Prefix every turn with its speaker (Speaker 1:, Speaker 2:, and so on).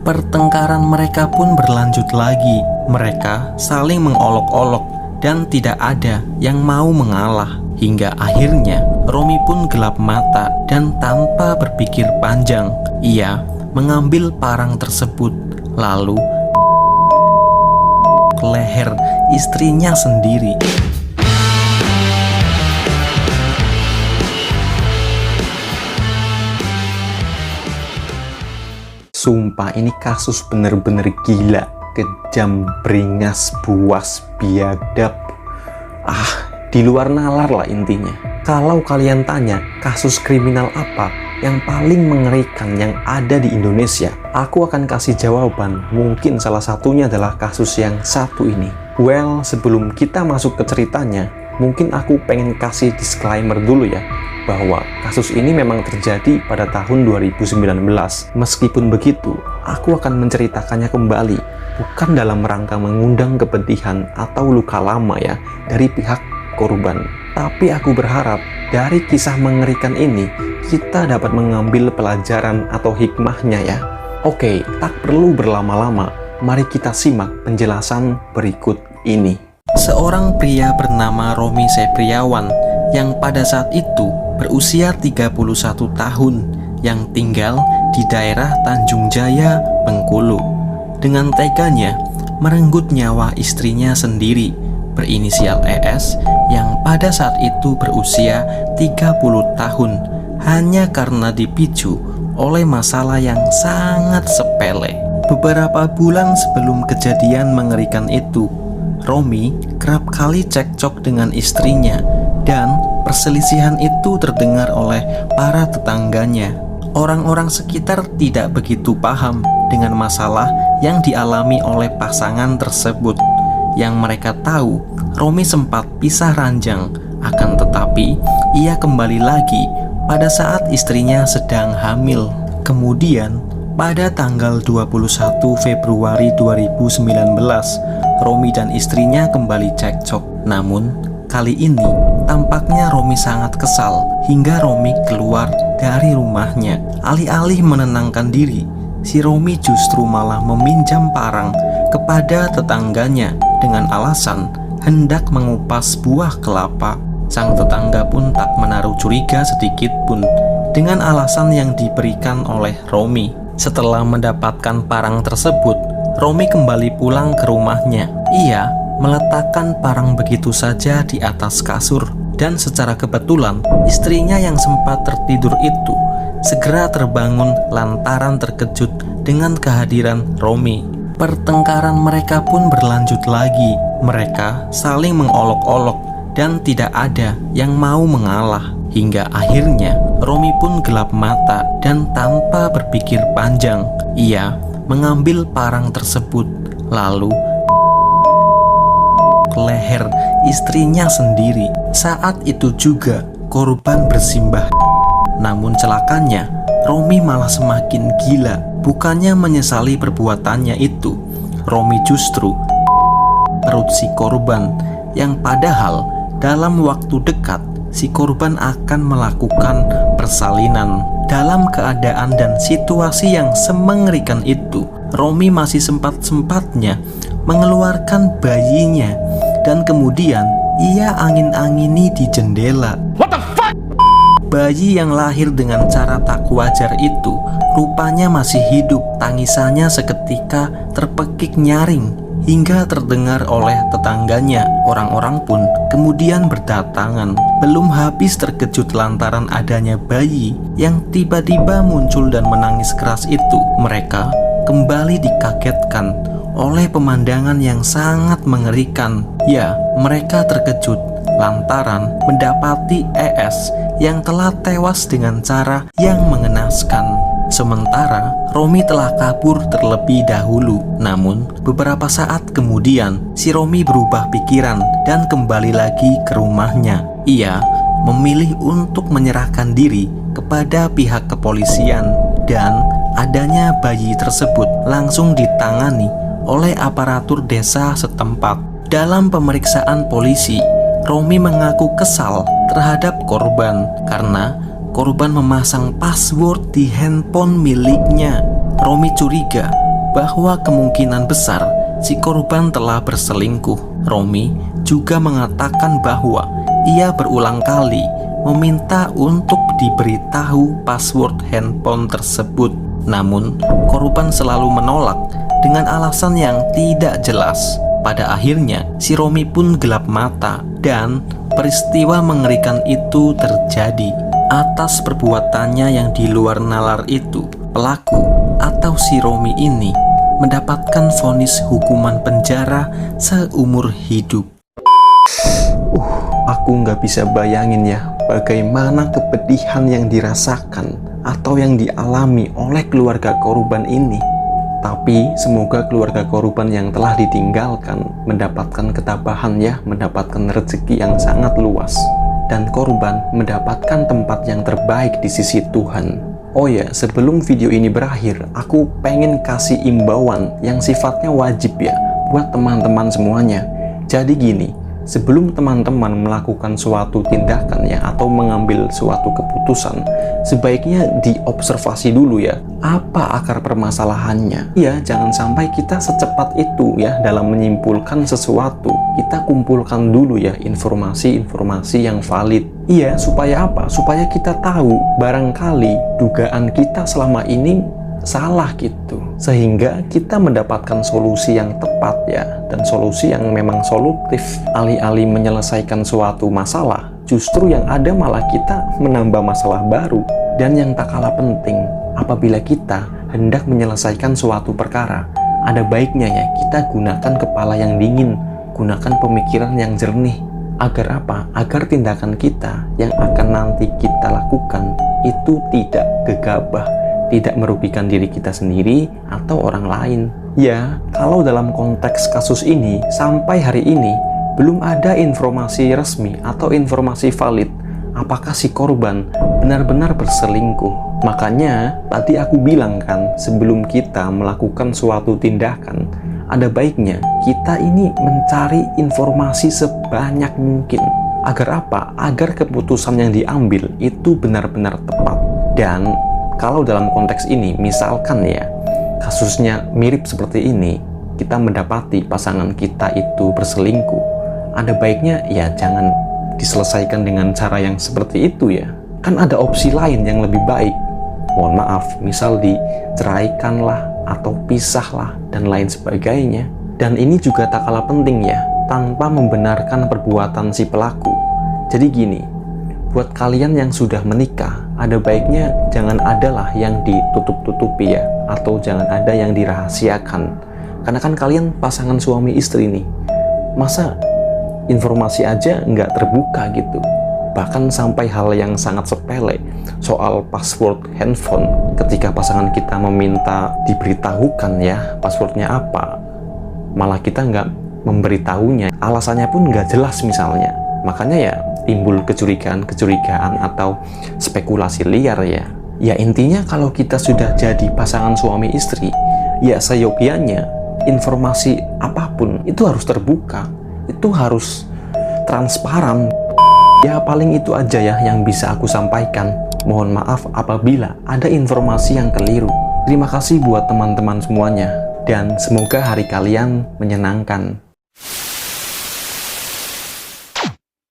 Speaker 1: Pertengkaran mereka pun berlanjut lagi. Mereka saling mengolok-olok dan tidak ada yang mau mengalah. Hingga akhirnya Romi pun gelap mata dan tanpa berpikir panjang, ia mengambil parang tersebut lalu ke leher istrinya sendiri.
Speaker 2: Sumpah ini kasus bener-bener gila, kejam, beringas, buas, biadab. Di luar nalar lah intinya. Kalau kalian tanya kasus kriminal apa yang paling mengerikan yang ada di Indonesia, aku akan kasih jawaban. Mungkin salah satunya adalah kasus yang satu ini. Well, sebelum kita masuk ke ceritanya, mungkin aku pengen kasih disclaimer dulu ya, bahwa kasus ini memang terjadi pada tahun 2019. Meskipun begitu, aku akan menceritakannya kembali, bukan dalam rangka mengundang kepedihan atau luka lama ya dari pihak korban. Tapi aku berharap dari kisah mengerikan ini kita dapat mengambil pelajaran atau hikmahnya ya. Oke, tak perlu berlama-lama, mari kita simak penjelasan berikut ini.
Speaker 1: Seorang pria bernama Romi Sepriawan yang pada saat itu berusia 31 tahun yang tinggal di daerah Tanjung Jaya, Bengkulu, dengan teganya merenggut nyawa istrinya sendiri berinisial ES yang pada saat itu berusia 30 tahun hanya karena dipicu oleh masalah yang sangat sepele. Beberapa bulan sebelum kejadian mengerikan itu, Romi kerap kali cekcok dengan istrinya dan perselisihan itu terdengar oleh para tetangganya. Orang-orang sekitar tidak begitu paham dengan masalah yang dialami oleh pasangan tersebut. Yang mereka tahu, Romi sempat pisah ranjang, akan tetapi ia kembali lagi pada saat istrinya sedang hamil. Kemudian, pada tanggal 21 Februari 2019, Romi dan istrinya kembali cekcok. Namun, kali ini tampaknya Romi sangat kesal hingga Romi keluar dari rumahnya. Alih-alih menenangkan diri, si Romi justru malah meminjam parang kepada tetangganya dengan alasan hendak mengupas buah kelapa. Sang tetangga pun tak menaruh curiga sedikit pun dengan alasan yang diberikan oleh Romi. Setelah mendapatkan parang tersebut, Romi kembali pulang ke rumahnya. Ia meletakkan parang begitu saja di atas kasur, dan secara kebetulan istrinya yang sempat tertidur itu segera terbangun lantaran terkejut dengan kehadiran Romi. Pertengkaran mereka pun berlanjut lagi. Mereka saling mengolok-olok dan tidak ada yang mau mengalah. Hingga akhirnya Romi pun gelap mata dan tanpa berpikir panjang, ia mengambil parang tersebut lalu ke leher istrinya sendiri. Saat itu juga korban bersimbah. Namun celakanya, Romi malah semakin gila. Bukannya menyesali perbuatannya itu, Romi justru perut si korban, yang padahal dalam waktu dekat si korban akan melakukan persalinan. Dalam keadaan dan situasi yang semengerikan itu, Romi masih sempat-sempatnya mengeluarkan bayinya dan kemudian ia angin-angini di jendela. What the fuck? Bayi yang lahir dengan cara tak wajar itu rupanya masih hidup. Tangisannya seketika terpekik nyaring hingga terdengar oleh tetangganya. Orang-orang pun kemudian berdatangan. Belum habis terkejut lantaran adanya bayi yang tiba-tiba muncul dan menangis keras itu, mereka kembali dikagetkan oleh pemandangan yang sangat mengerikan. Ya, mereka terkejut lantaran mendapati ES yang telah tewas dengan cara yang mengenaskan. Sementara Romi telah kabur terlebih dahulu. Namun beberapa saat kemudian si Romi berubah pikiran dan kembali lagi ke rumahnya. Ia memilih untuk menyerahkan diri kepada pihak kepolisian, dan adanya bayi tersebut langsung ditangani oleh aparatur desa setempat. Dalam pemeriksaan polisi, Romi mengaku kesal terhadap korban karena korban memasang password di handphone miliknya. Romi curiga bahwa kemungkinan besar si korban telah berselingkuh. Romi juga mengatakan bahwa ia berulang kali meminta untuk diberitahu password handphone tersebut. Namun, korban selalu menolak dengan alasan yang tidak jelas. Pada akhirnya, si Romi pun gelap mata dan peristiwa mengerikan itu terjadi. Atas perbuatannya yang di luar nalar itu, pelaku atau si Romi ini mendapatkan vonis hukuman penjara seumur hidup.
Speaker 2: Aku nggak bisa bayangin ya bagaimana kepedihan yang dirasakan atau yang dialami oleh keluarga korban ini. Tapi semoga keluarga korban yang telah ditinggalkan mendapatkan ketabahan ya, mendapatkan rezeki yang sangat luas, dan korban mendapatkan tempat yang terbaik di sisi Tuhan. Oh ya, sebelum video ini berakhir, aku pengen kasih imbauan yang sifatnya wajib ya buat teman-teman semuanya. Jadi gini, sebelum teman-teman melakukan suatu tindakan ya atau mengambil suatu keputusan, sebaiknya diobservasi dulu ya, apa akar permasalahannya. Ya, jangan sampai kita secepat itu ya dalam menyimpulkan sesuatu. Kita kumpulkan dulu ya informasi-informasi yang valid. Iya, supaya apa? Supaya kita tahu barangkali dugaan kita selama ini salah gitu, sehingga kita mendapatkan solusi yang tepat ya, dan solusi yang memang solutif. Alih-alih menyelesaikan suatu masalah, justru yang ada malah kita menambah masalah baru. Dan yang tak kalah penting, apabila kita hendak menyelesaikan suatu perkara, ada baiknya ya kita gunakan kepala yang dingin, gunakan pemikiran yang jernih. Agar apa? Agar tindakan kita yang akan nanti kita lakukan itu tidak gegabah, tidak merugikan diri kita sendiri atau orang lain. Ya, kalau dalam konteks kasus ini, sampai hari ini belum ada informasi resmi atau informasi valid apakah si korban benar-benar berselingkuh. Makanya tadi aku bilang kan, sebelum kita melakukan suatu tindakan, ada baiknya kita ini mencari informasi sebanyak mungkin. Agar apa? Agar keputusan yang diambil itu benar-benar tepat. Dan kalau dalam konteks ini, misalkan ya, kasusnya mirip seperti ini, kita mendapati pasangan kita itu berselingkuh, ada baiknya ya jangan diselesaikan dengan cara yang seperti itu ya. Kan ada opsi lain yang lebih baik. Mohon maaf, misal diceraikan lah, atau pisah lah, dan lain sebagainya. Dan ini juga tak kalah penting ya, tanpa membenarkan perbuatan si pelaku. Jadi gini, buat kalian yang sudah menikah, ada baiknya jangan adalah yang ditutup-tutupi ya, atau jangan ada yang dirahasiakan. Karena kan kalian pasangan suami istri nih, masa informasi aja nggak terbuka gitu. Bahkan sampai hal yang sangat sepele soal password handphone, ketika pasangan kita meminta diberitahukan ya passwordnya apa, malah kita nggak memberitahunya, alasannya pun nggak jelas misalnya. Makanya ya timbul kecurigaan atau spekulasi liar ya. Ya intinya kalau kita sudah jadi pasangan suami istri, ya seyogianya informasi apapun itu harus terbuka, itu harus transparan. Ya paling itu aja ya yang bisa aku sampaikan. Mohon maaf apabila ada informasi yang keliru. Terima kasih buat teman-teman semuanya, dan semoga hari kalian menyenangkan.